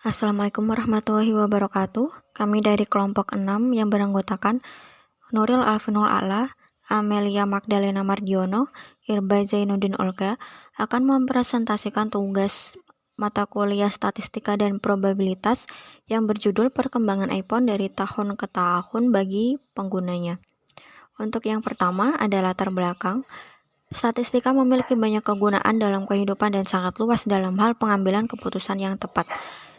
Assalamualaikum warahmatullahi wabarakatuh. Kami dari kelompok 6 yang beranggotakan Nuril Alvinul A'la, Amelia Magdalena Mardiono, Irba Zainuddin Olga akan mempresentasikan tugas mata kuliah statistika dan probabilitas yang berjudul perkembangan iPhone dari tahun ke tahun bagi penggunanya. Untuk yang pertama ada latar belakang. Statistika memiliki banyak kegunaan dalam kehidupan dan sangat luas dalam hal pengambilan keputusan yang tepat.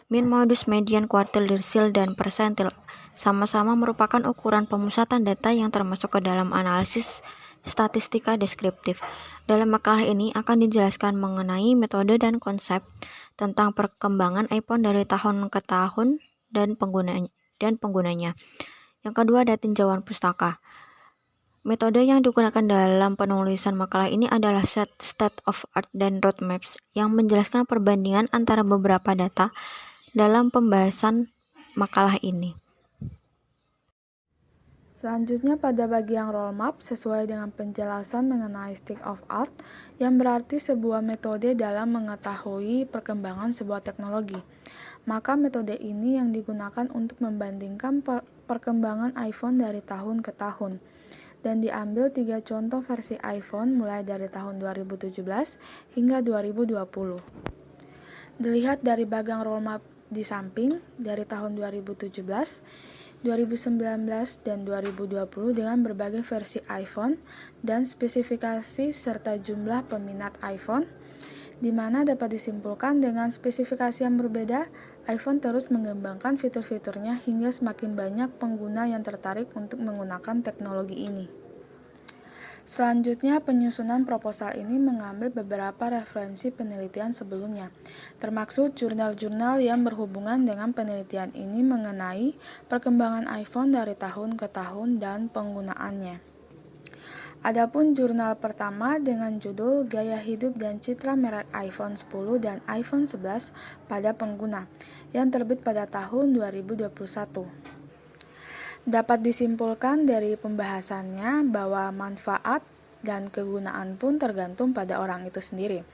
Mean, modus, median, kuartil, dersil, dan persentil sama-sama merupakan ukuran pemusatan data yang termasuk ke dalam analisis statistika deskriptif. Dalam makalah ini akan dijelaskan mengenai metode dan konsep tentang perkembangan iPhone dari tahun ke tahun dan penggunanya. Yang kedua ada tinjauan pustaka. Metode yang digunakan dalam penulisan makalah ini adalah state of art dan roadmaps yang menjelaskan perbandingan antara beberapa data dalam pembahasan makalah ini. Selanjutnya pada bagian roadmap sesuai dengan penjelasan mengenai state of art yang berarti sebuah metode dalam mengetahui perkembangan sebuah teknologi. Maka metode ini yang digunakan untuk membandingkan perkembangan iPhone dari tahun ke tahun. Dan diambil 3 contoh versi iPhone mulai dari tahun 2017 hingga 2020. Dilihat dari bagian roadmap di samping dari tahun 2017, 2019, dan 2020 dengan berbagai versi iPhone dan spesifikasi serta jumlah peminat iPhone, di mana dapat disimpulkan dengan spesifikasi yang berbeda, iPhone terus mengembangkan fitur-fiturnya hingga semakin banyak pengguna yang tertarik untuk menggunakan teknologi ini. Selanjutnya, penyusunan proposal ini mengambil beberapa referensi penelitian sebelumnya, termasuk jurnal-jurnal yang berhubungan dengan penelitian ini mengenai perkembangan iPhone dari tahun ke tahun dan penggunaannya. Adapun jurnal pertama dengan judul Gaya Hidup dan Citra Merek iPhone 10 dan iPhone 11 pada Pengguna yang terbit pada tahun 2021. Dapat disimpulkan dari pembahasannya bahwa manfaat dan kegunaan pun tergantung pada orang itu sendiri.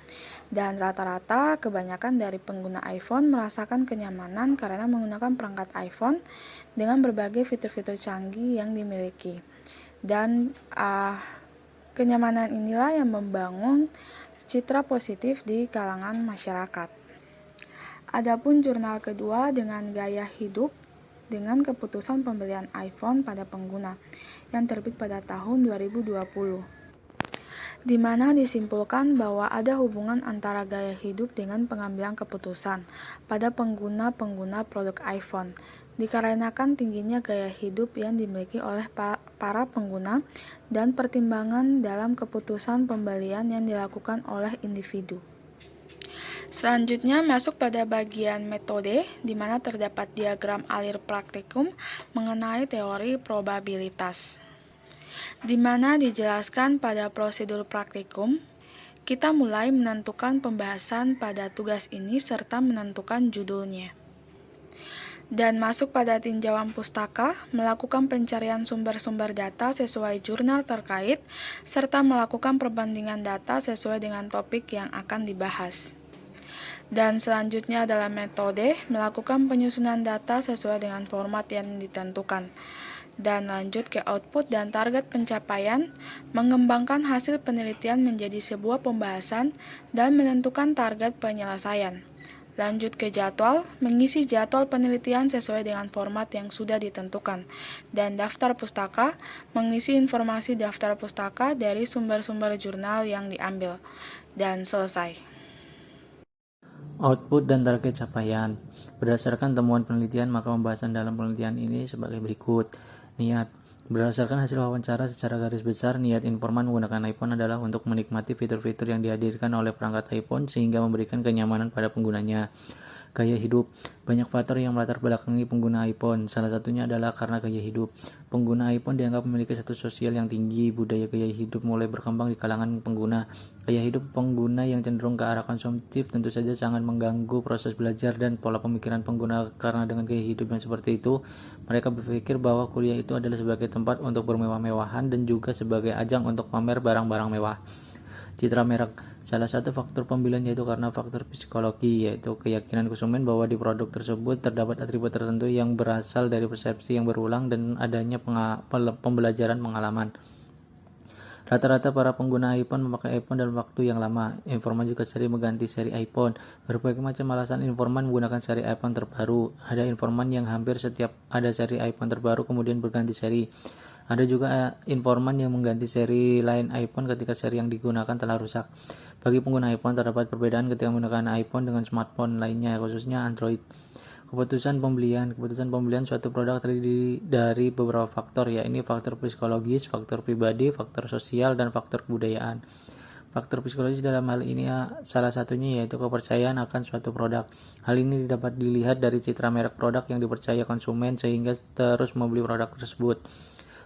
Dan rata-rata kebanyakan dari pengguna iPhone merasakan kenyamanan karena menggunakan perangkat iPhone dengan berbagai fitur-fitur canggih yang dimiliki. Dan kenyamanan inilah yang membangun citra positif di kalangan masyarakat. Adapun jurnal kedua dengan gaya hidup dengan keputusan pembelian iPhone pada pengguna yang terbit pada tahun 2020. Di mana disimpulkan bahwa ada hubungan antara gaya hidup dengan pengambilan keputusan pada pengguna-pengguna produk iPhone, dikarenakan tingginya gaya hidup yang dimiliki oleh para pengguna dan pertimbangan dalam keputusan pembelian yang dilakukan oleh individu. Selanjutnya masuk pada bagian metode, di mana terdapat diagram alir praktikum mengenai teori probabilitas. Di mana dijelaskan pada prosedur praktikum, kita mulai menentukan pembahasan pada tugas ini serta menentukan judulnya. Dan masuk pada tinjauan pustaka, melakukan pencarian sumber-sumber data sesuai jurnal terkait, serta melakukan perbandingan data sesuai dengan topik yang akan dibahas. Dan selanjutnya adalah metode, melakukan penyusunan data sesuai dengan format yang ditentukan. Dan lanjut ke output dan target pencapaian, mengembangkan hasil penelitian menjadi sebuah pembahasan dan menentukan target penyelesaian. Lanjut ke jadwal, mengisi jadwal penelitian sesuai dengan format yang sudah ditentukan. Dan daftar pustaka, mengisi informasi daftar pustaka dari sumber-sumber jurnal yang diambil. Dan selesai. Output dan target capaian. Berdasarkan temuan penelitian, maka pembahasan dalam penelitian ini sebagai berikut. Niat. Berdasarkan hasil wawancara secara garis besar, niat informan menggunakan iPhone adalah untuk menikmati fitur-fitur yang dihadirkan oleh perangkat iPhone sehingga memberikan kenyamanan pada penggunanya. Gaya hidup. Banyak faktor yang melatar belakangi pengguna iPhone. Salah satunya adalah karena gaya hidup. Pengguna iPhone dianggap memiliki status sosial yang tinggi. Budaya gaya hidup mulai berkembang di kalangan pengguna. Gaya hidup pengguna yang cenderung ke arah konsumtif tentu saja sangat mengganggu proses belajar dan pola pemikiran pengguna, karena dengan gaya hidup yang seperti itu, mereka berpikir bahwa kuliah itu adalah sebagai tempat untuk bermewah-mewahan dan juga sebagai ajang untuk pamer barang-barang mewah. Citra merek. Salah satu faktor pembelian yaitu karena faktor psikologi, yaitu keyakinan konsumen bahwa di produk tersebut terdapat atribut tertentu yang berasal dari persepsi yang berulang dan adanya pembelajaran pengalaman. Rata-rata para pengguna iPhone memakai iPhone dalam waktu yang lama. Informan juga sering mengganti seri iPhone. Berbagai macam alasan informan menggunakan seri iPhone terbaru. Ada informan yang hampir setiap ada seri iPhone terbaru kemudian berganti seri. Ada juga informan yang mengganti seri lain iPhone ketika seri yang digunakan telah rusak. Bagi pengguna iPhone terdapat perbedaan ketika menggunakan iPhone dengan smartphone lainnya, khususnya Android. Keputusan pembelian suatu produk terdiri dari beberapa faktor, yaitu faktor psikologis, faktor pribadi, faktor sosial, dan faktor kebudayaan. Faktor psikologis dalam hal ini salah satunya yaitu kepercayaan akan suatu produk. Hal ini dapat dilihat dari citra merek produk yang dipercaya konsumen sehingga terus membeli produk tersebut.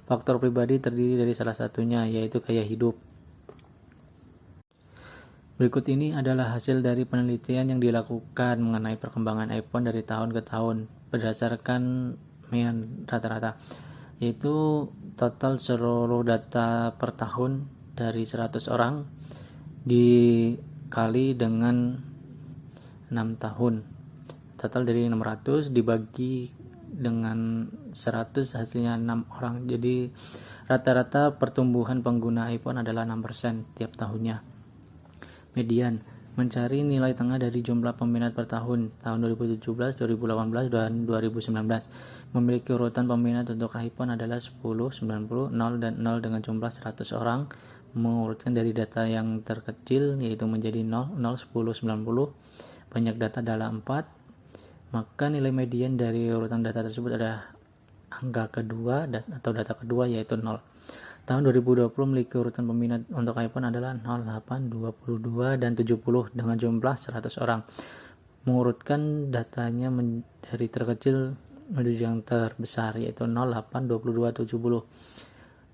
Faktor pribadi terdiri dari salah satunya yaitu gaya hidup. Berikut ini adalah hasil dari penelitian yang dilakukan mengenai perkembangan iPhone dari tahun ke tahun berdasarkan rata-rata, yaitu total seluruh data per tahun dari 100 orang dikali dengan 6 tahun. Total dari 600 dibagi dengan 100 hasilnya 6 orang. Jadi rata-rata pertumbuhan pengguna iPhone adalah 6% tiap tahunnya. Median mencari nilai tengah dari jumlah peminat per tahun 2017, 2018, dan 2019. Memiliki urutan peminat untuk iPhone adalah 10, 90, 0, dan 0 dengan jumlah 100 orang. Mengurutkan dari data yang terkecil yaitu menjadi 0, 0, 10, 90. Banyak data adalah 4. Maka nilai median dari urutan data tersebut adalah angka kedua atau data kedua yaitu 0. Tahun 2020 memiliki urutan peminat untuk iPhone adalah 08, 22, dan 70 dengan jumlah 100 orang. Mengurutkan datanya dari terkecil menuju yang terbesar yaitu 08, 22, 70.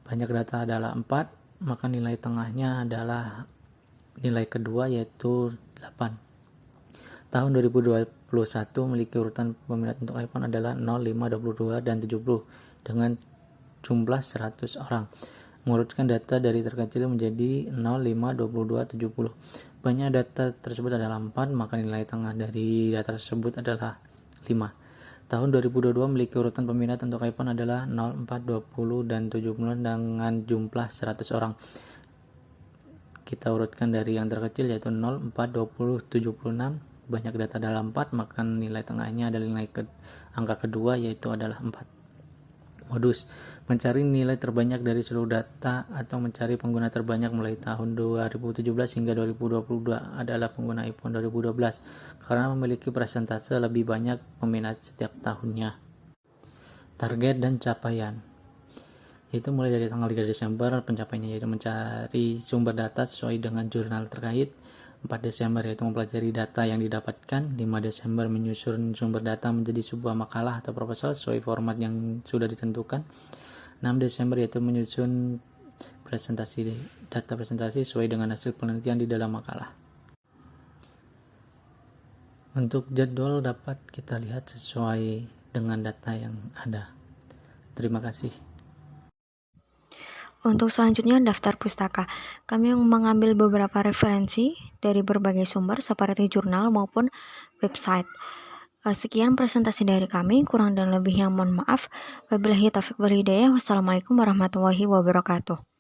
Banyak data adalah 4, maka nilai tengahnya adalah nilai kedua yaitu 8. Tahun 2021 memiliki urutan peminat untuk iPhone adalah 05, 22, dan 70 dengan jumlah 100 orang. Mengurutkan data dari terkecil menjadi 05, 22, 70. Banyak data tersebut adalah 4, maka nilai tengah dari data tersebut adalah 5. Tahun 2022 memiliki urutan peminat untuk iPhone adalah 04, 20, dan 70 dengan jumlah 100 orang. Kita urutkan dari yang terkecil yaitu 04, 20, 76. Banyak data adalah 4, maka nilai tengahnya adalah angka kedua yaitu adalah 4. Modus mencari nilai terbanyak dari seluruh data atau mencari pengguna terbanyak mulai tahun 2017 hingga 2022 adalah pengguna iPhone 2012 karena memiliki persentase lebih banyak peminat setiap tahunnya. Target dan capaian itu mulai dari tanggal 3 Desember pencapaiannya yaitu mencari sumber data sesuai dengan jurnal terkait. 4 Desember yaitu mempelajari data yang didapatkan. 5 Desember menyusun sumber data menjadi sebuah makalah atau proposal sesuai format yang sudah ditentukan. 6 Desember yaitu menyusun data presentasi sesuai dengan hasil penelitian di dalam makalah. Untuk jadwal dapat kita lihat sesuai dengan data yang ada. Terima kasih. Untuk selanjutnya daftar pustaka. Kami mengambil beberapa referensi dari berbagai sumber seperti jurnal maupun website. Sekian presentasi dari kami, kurang dan lebihnya mohon maaf. Wabillahi taufiq wal hidayah. Wassalamualaikum warahmatullahi wabarakatuh.